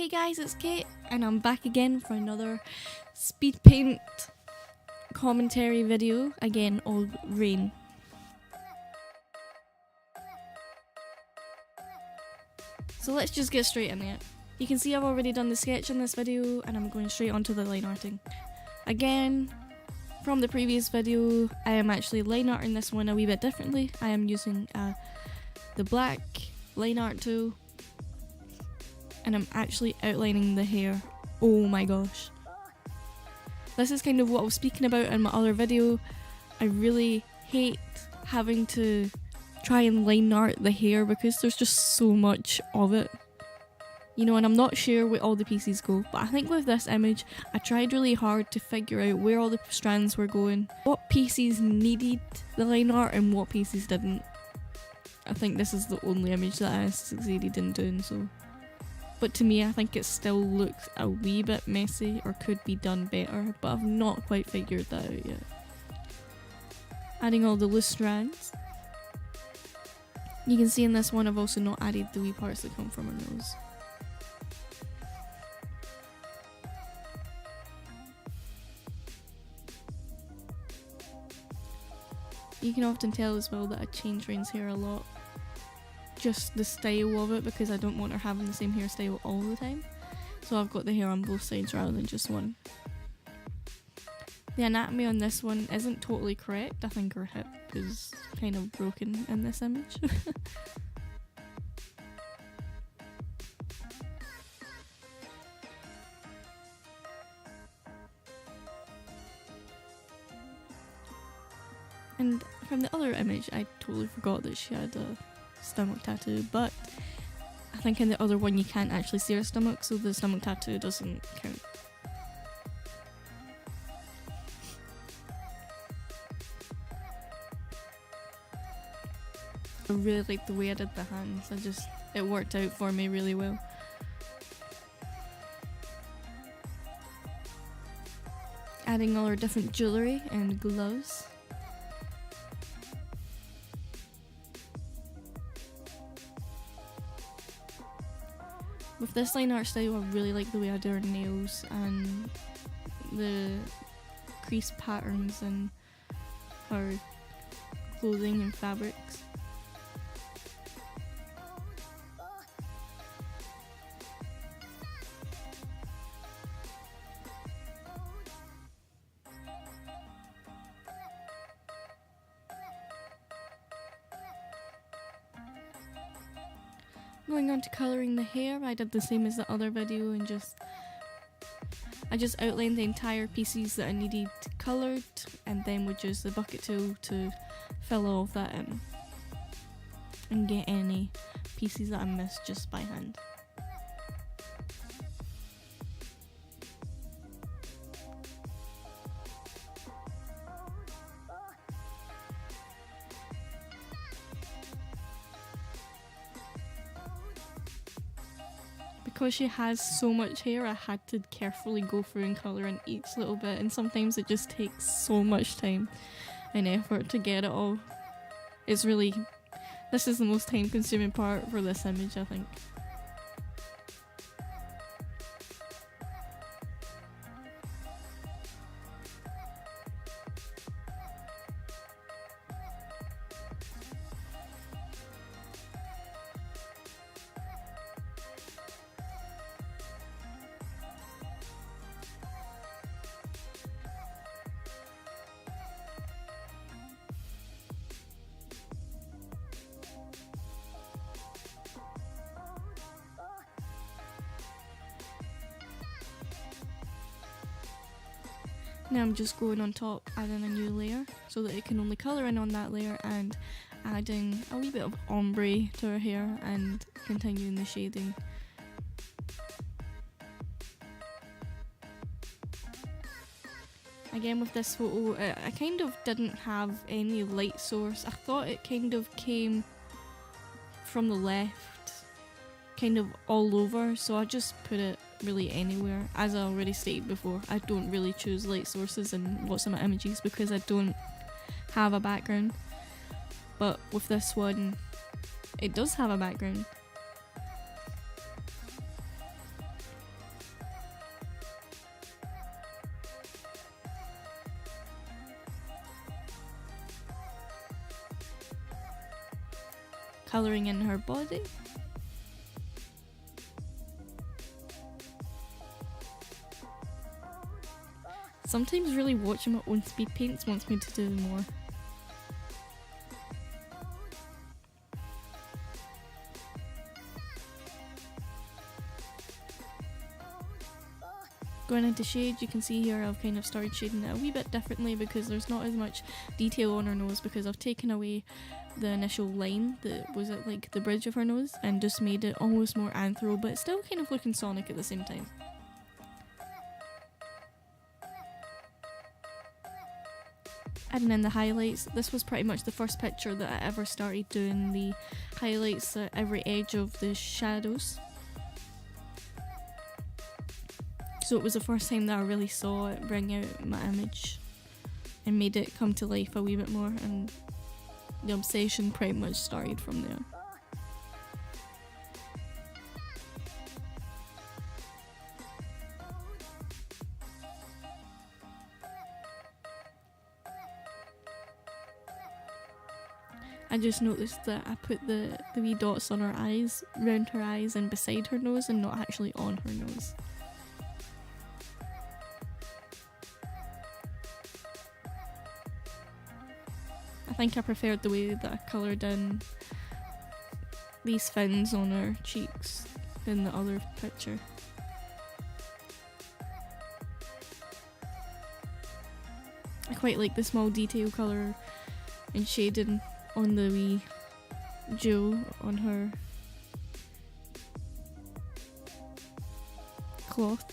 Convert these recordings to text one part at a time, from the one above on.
Hey guys, it's Cait, and I'm back again for another Speedpaint commentary video, again all rain. So let's just get straight in it. You can see I've already done the sketch in this video, and I'm going straight onto the line arting. Again, from the previous video, I am actually line arting this one a wee bit differently. I am using the black line art tool, and I'm actually outlining the hair. Oh my gosh. This is kind of what I was speaking about in my other video. I really hate having to try and line art the hair because there's just so much of it. You know, and I'm not sure where all the pieces go, but I think with this image, I tried really hard to figure out where all the strands were going, what pieces needed the line art and what pieces didn't. I think this is the only image that I succeeded in doing so. But to me, I think it still looks a wee bit messy or could be done better, but I've not quite figured that out yet. Adding all the loose strands. You can see in this one I've also not added the wee parts that come from her nose. You can often tell as well that I change Rain's hair a lot. Just the style of it, because I don't want her having the same hairstyle all the time. So I've got the hair on both sides rather than just one. The anatomy on this one isn't totally correct. I think her hip is kind of broken in this image. And from the other image, I totally forgot that she had a stomach tattoo, but I think in the other one you can't actually see her stomach, so the stomach tattoo doesn't count. I really like the way I did the hands. It worked out for me really well. Adding all her different jewellery and gloves. With this line art style, I really like the way I do her nails and the crease patterns and her clothing and fabrics. Going on to colouring the hair, I did the same as the other video and I just outlined the entire pieces that I needed coloured and then would use the bucket tool to fill all of that in and get any pieces that I missed just by hand. Because she has so much hair, I had to carefully go through and colour in each little bit, and sometimes it just takes so much time and effort to get it all. This is the most time consuming part for this image, I think. Now I'm just going on top, adding a new layer so that it can only colour in on that layer, and adding a wee bit of ombre to her hair and continuing the shading. Again with this photo, I kind of didn't have any light source. I thought it kind of came from the left, kind of all over, so I just put it really anywhere. As I already stated before, I don't really choose light sources in lots of my images because I don't have a background, but with this one it does have a background. colouring in her body. Sometimes really watching my own speed paints wants me to do more. Going into shade, you can see here I've kind of started shading it a wee bit differently because there's not as much detail on her nose, because I've taken away the initial line that was at like the bridge of her nose and just made it almost more anthro, but it's still kind of looking Sonic at the same time. Adding in the highlights, this was pretty much the first picture that I ever started doing the highlights at every edge of the shadows. So it was the first time that I really saw it bring out my image and made it come to life a wee bit more, and the obsession pretty much started from there. I just noticed that I put the wee dots on her eyes, round her eyes and beside her nose, and not actually on her nose. I think I preferred the way that I coloured in these fins on her cheeks in the other picture. I quite like the small detail colour and shading on the wee jewel on her cloth.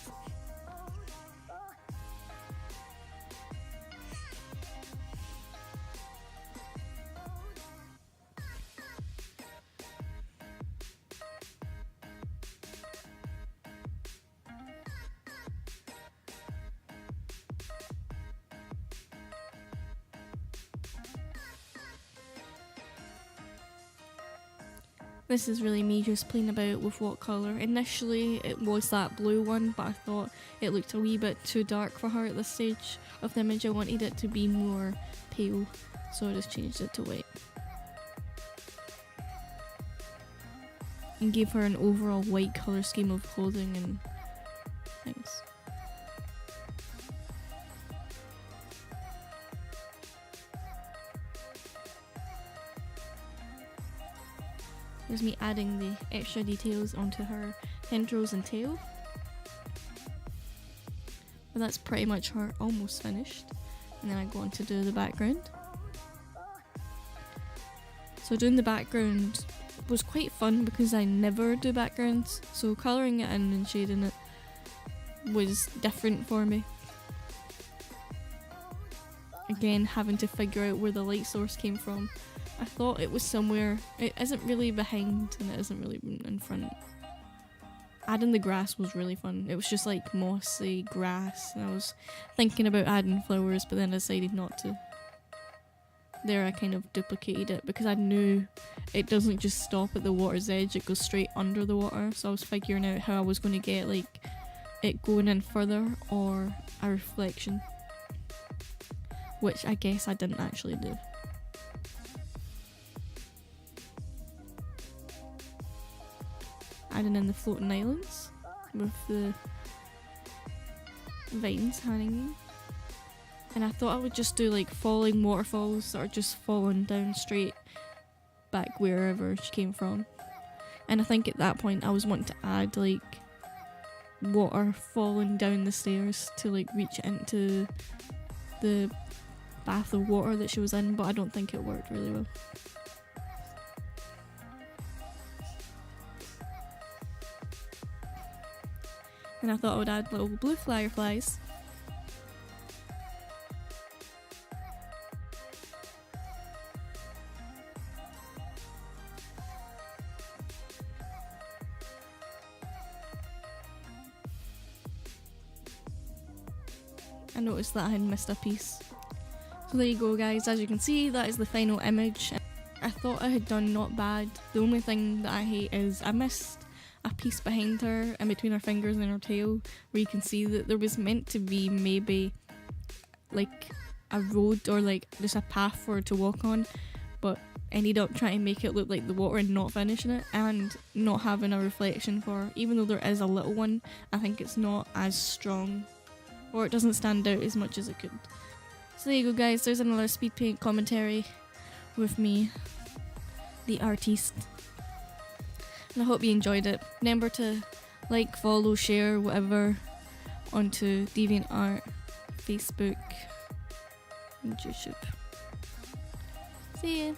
This is really me just playing about with what colour. Initially it was that blue one, but I thought it looked a wee bit too dark for her at this stage of the image. I wanted it to be more pale, so I just changed it to white. And gave her an overall white colour scheme of clothing and things. There's me adding the extra details onto her tendrils and tail. But that's pretty much her almost finished. And then I go on to do the background. So doing the background was quite fun because I never do backgrounds. So colouring it in and shading it was different for me. Again, having to figure out where the light source came from. I thought it was somewhere, it isn't really behind and it isn't really in front. Adding the grass was really fun. It was just like mossy grass, and I was thinking about adding flowers, but then I decided not to. There I kind of duplicated it because I knew it doesn't just stop at the water's edge, it goes straight under the water, so I was figuring out how I was going to get like it going in further or a reflection, which I guess I didn't actually do. Adding in the floating islands with the vines hanging. And I thought I would just do like falling waterfalls that are just falling down straight back wherever she came from. And I think at that point I was wanting to add like water falling down the stairs to like reach into the bath of water that she was in, but I don't think it worked really well. And I thought I would add little blue fireflies. I noticed that I had missed a piece. So there you go guys, as you can see that is the final image. I thought I had done not bad. The only thing that I hate is I missed a piece behind her in between her fingers and her tail where you can see that there was meant to be maybe like a road or like just a path for her to walk on, but ended up trying to make it look like the water and not finishing it, and not having a reflection for, even though there is a little one, I think it's not as strong, or it doesn't stand out as much as it could. So there you go guys, there's another Speedpaint commentary with me, the artiste. And I hope you enjoyed it. Remember to like, follow, share, whatever onto DeviantArt, Facebook, and YouTube. See ya!